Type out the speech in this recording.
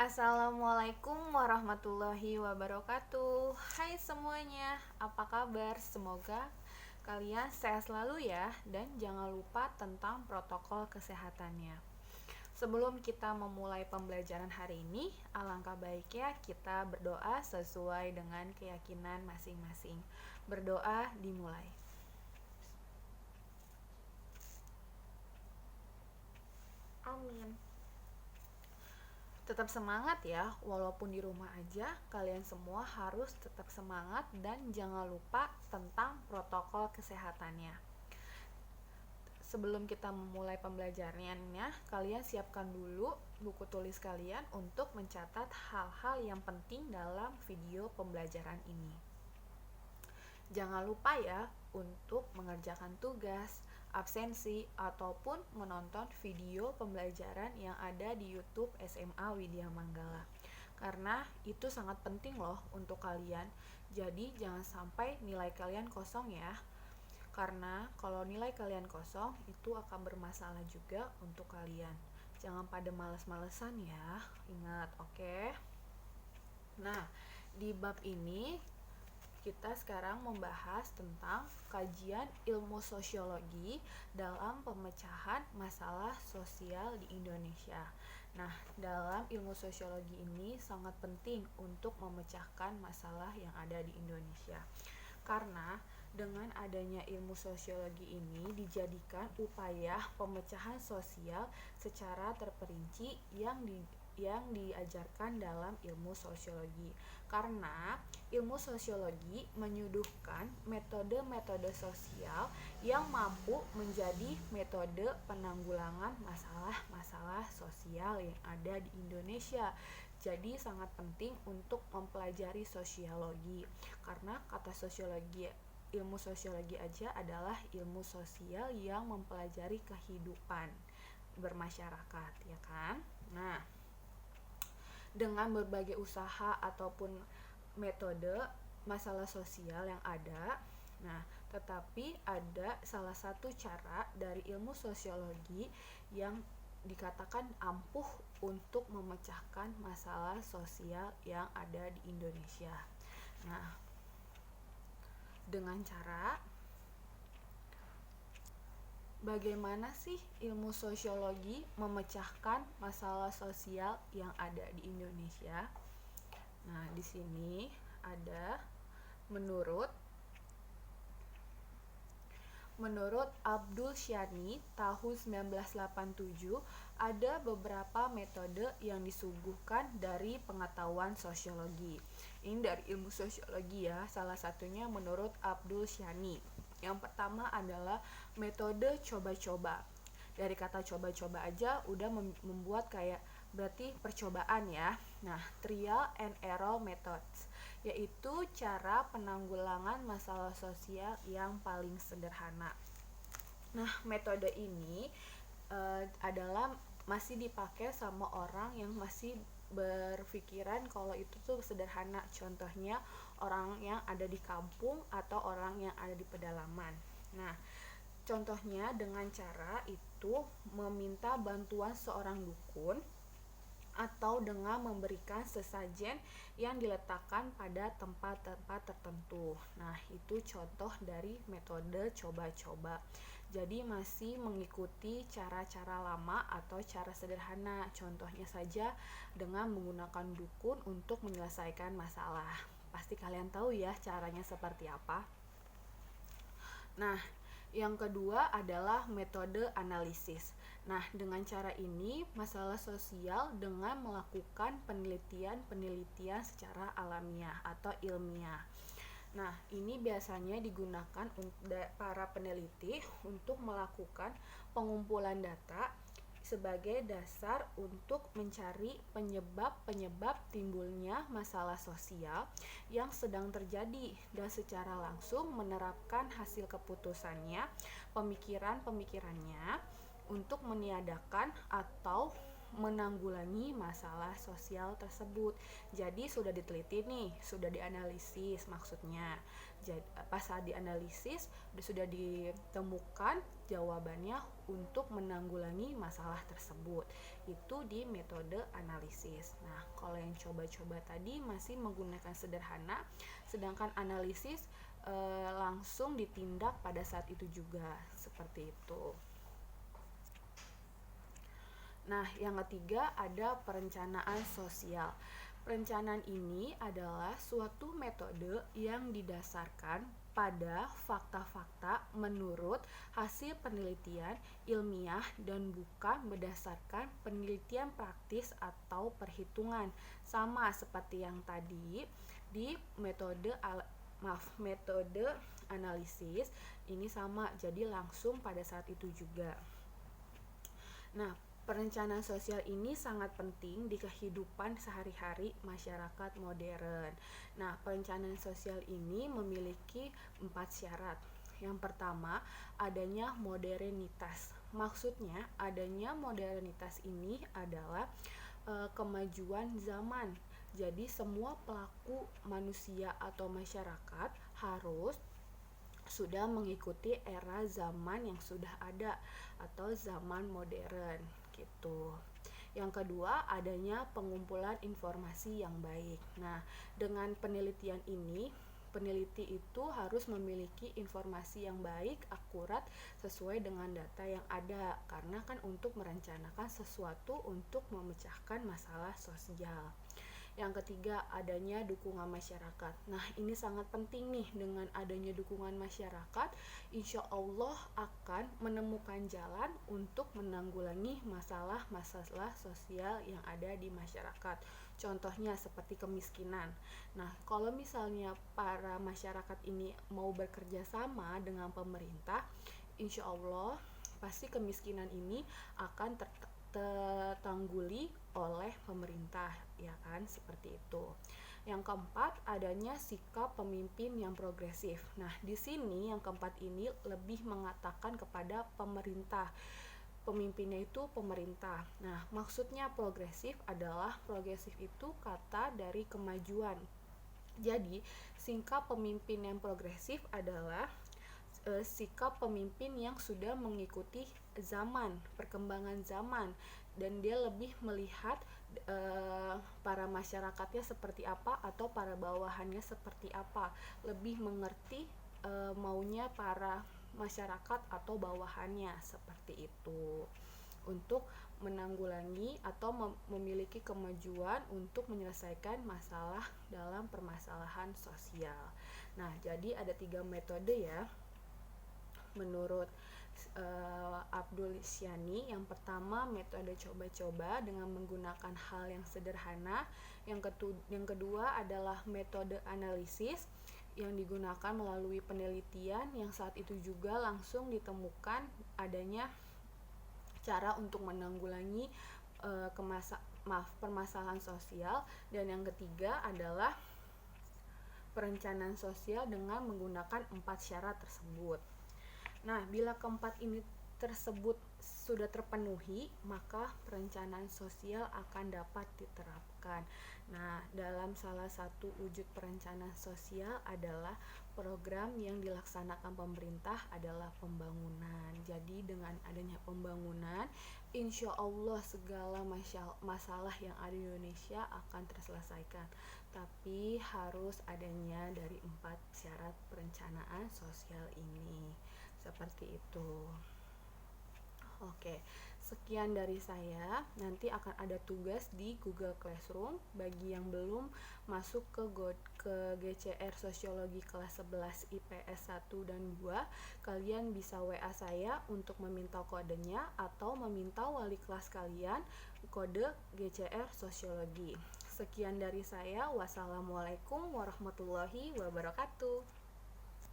Assalamualaikum warahmatullahi wabarakatuh. Hai semuanya, apa kabar? Semoga kalian sehat selalu ya, dan jangan lupa tentang protokol kesehatannya. Sebelum kita memulai pembelajaran hari ini, alangkah baiknya kita berdoa sesuai dengan keyakinan masing-masing. Berdoa dimulai. Amin. Tetap semangat ya, walaupun di rumah aja, kalian semua harus tetap semangat dan jangan lupa tentang protokol kesehatannya. Sebelum kita memulai pembelajarannya, kalian siapkan dulu buku tulis kalian untuk mencatat hal-hal yang penting dalam video pembelajaran ini. Jangan lupa ya untuk mengerjakan tugas, absensi, ataupun menonton video pembelajaran yang ada di YouTube SMA Widya Manggala. Karena itu sangat penting loh untuk kalian. Jadi jangan sampai nilai kalian kosong ya. Karena kalau nilai kalian kosong, itu akan bermasalah juga untuk kalian. Jangan pada males-malesan ya. Ingat, oke? Nah, di bab ini kita sekarang membahas tentang kajian ilmu sosiologi dalam pemecahan masalah sosial di Indonesia. Nah, dalam ilmu sosiologi ini sangat penting untuk memecahkan masalah yang ada di Indonesia. Karena dengan adanya ilmu sosiologi ini dijadikan upaya pemecahan sosial secara terperinci yang diajarkan dalam ilmu sosiologi. Karena ilmu sosiologi menyuguhkan metode-metode sosial yang mampu menjadi metode penanggulangan masalah-masalah sosial yang ada di Indonesia. Jadi sangat penting untuk mempelajari sosiologi. Karena kata sosiologi, ilmu sosiologi aja adalah ilmu sosial yang mempelajari kehidupan bermasyarakat, ya kan? Nah, dengan berbagai usaha ataupun metode masalah sosial yang ada, nah, tetapi ada salah satu cara dari ilmu sosiologi yang dikatakan ampuh untuk memecahkan masalah sosial yang ada di Indonesia. Nah, dengan cara bagaimana sih ilmu sosiologi memecahkan masalah sosial yang ada di Indonesia? Nah, di sini ada menurut Abdul Syani tahun 1987 ada beberapa metode yang disuguhkan dari pengetahuan sosiologi. Ini dari ilmu sosiologi ya, salah satunya menurut Abdul Syani. Yang pertama adalah metode coba-coba. Dari kata coba-coba aja udah membuat kayak berarti percobaan ya. Nah, trial and error methods, yaitu cara penanggulangan masalah sosial yang paling sederhana. Nah, metode ini adalah masih dipakai sama orang yang masih berpikiran kalau itu tuh sederhana. Contohnya orang yang ada di kampung atau orang yang ada di pedalaman. Nah, contohnya dengan cara itu meminta bantuan seorang dukun atau dengan memberikan sesajen yang diletakkan pada tempat-tempat tertentu. Nah, itu contoh dari metode coba-coba. Jadi masih mengikuti cara-cara lama atau cara sederhana. Contohnya saja dengan menggunakan dukun untuk menyelesaikan masalah. Pasti kalian tahu ya caranya seperti apa. Nah, yang kedua adalah metode analisis. Nah, dengan cara ini masalah sosial dengan melakukan penelitian secara alamiah atau ilmiah. Nah, ini biasanya digunakan para peneliti untuk melakukan pengumpulan data sebagai dasar untuk mencari penyebab timbulnya masalah sosial yang sedang terjadi dan secara langsung menerapkan hasil keputusannya, pemikirannya untuk meniadakan atau menanggulangi masalah sosial tersebut. Jadi sudah diteliti nih, sudah dianalisis maksudnya. Jadi pas saat dianalisis sudah ditemukan jawabannya untuk menanggulangi masalah tersebut. itu di metode analisis. Nah, kalau yang coba-coba tadi masih menggunakan sederhana, sedangkan analisis langsung ditindak pada saat itu juga, seperti itu. Nah, yang ketiga ada perencanaan sosial. Perencanaan ini adalah suatu metode yang didasarkan pada fakta-fakta menurut hasil penelitian ilmiah dan bukan berdasarkan penelitian praktis atau perhitungan. Sama seperti yang tadi di metode analisis ini sama, jadi langsung pada saat itu juga. Nah, perencanaan sosial ini sangat penting di kehidupan sehari-hari masyarakat modern. Nah, perencanaan sosial ini memiliki 4 syarat. Yang pertama, adanya modernitas. Maksudnya, adanya modernitas ini adalah kemajuan zaman. Jadi, semua pelaku manusia atau masyarakat harus sudah mengikuti era zaman yang sudah ada atau zaman modern gitu. Yang kedua, adanya pengumpulan informasi yang baik. Nah, dengan penelitian ini, peneliti itu harus memiliki informasi yang baik, akurat, sesuai dengan data yang ada. Karena kan untuk merencanakan sesuatu untuk memecahkan masalah sosial. Yang ketiga, adanya dukungan masyarakat. Nah, ini sangat penting nih, dengan adanya dukungan masyarakat, insya Allah akan menemukan jalan untuk menanggulangi masalah-masalah sosial yang ada di masyarakat. Contohnya seperti kemiskinan. Nah, kalau misalnya para masyarakat ini mau bekerja sama dengan pemerintah, insya Allah pasti kemiskinan ini akan tertangguli oleh pemerintah, ya kan, seperti itu. Yang keempat, adanya sikap pemimpin yang progresif. Nah, di sini yang keempat ini lebih mengatakan kepada pemerintah. Pemimpinnya itu pemerintah. Nah, maksudnya progresif adalah progresif itu kata dari kemajuan. Jadi, sikap pemimpin yang progresif adalah sikap pemimpin yang sudah mengikuti zaman, perkembangan zaman, dan dia lebih melihat para masyarakatnya seperti apa atau para bawahannya seperti apa, lebih mengerti maunya para masyarakat atau bawahannya, seperti itu, untuk menanggulangi atau memiliki kemajuan untuk menyelesaikan masalah dalam permasalahan sosial. Nah, jadi ada 3 metode ya menurut Abdul Syani. Yang pertama, metode coba-coba dengan menggunakan hal yang sederhana. Yang kedua adalah metode analisis yang digunakan melalui penelitian yang saat itu juga langsung ditemukan adanya cara untuk menanggulangi permasalahan sosial. Dan yang ketiga adalah perencanaan sosial dengan menggunakan 4 syarat tersebut. Nah, bila keempat ini tersebut sudah terpenuhi, maka perencanaan sosial akan dapat diterapkan. Nah, dalam salah satu wujud perencanaan sosial adalah program yang dilaksanakan pemerintah adalah pembangunan. Jadi dengan adanya pembangunan, insya Allah segala masalah yang ada di Indonesia akan terselesaikan. Tapi harus adanya dari 4 syarat perencanaan sosial ini. Seperti itu. Oke, sekian dari saya. Nanti akan ada tugas di Google Classroom. Bagi yang belum masuk ke GCR Sosiologi kelas 11 IPS 1 dan 2, kalian bisa WA saya untuk meminta kodenya atau meminta wali kelas kalian kode GCR Sosiologi. Sekian dari saya. Wassalamualaikum warahmatullahi wabarakatuh.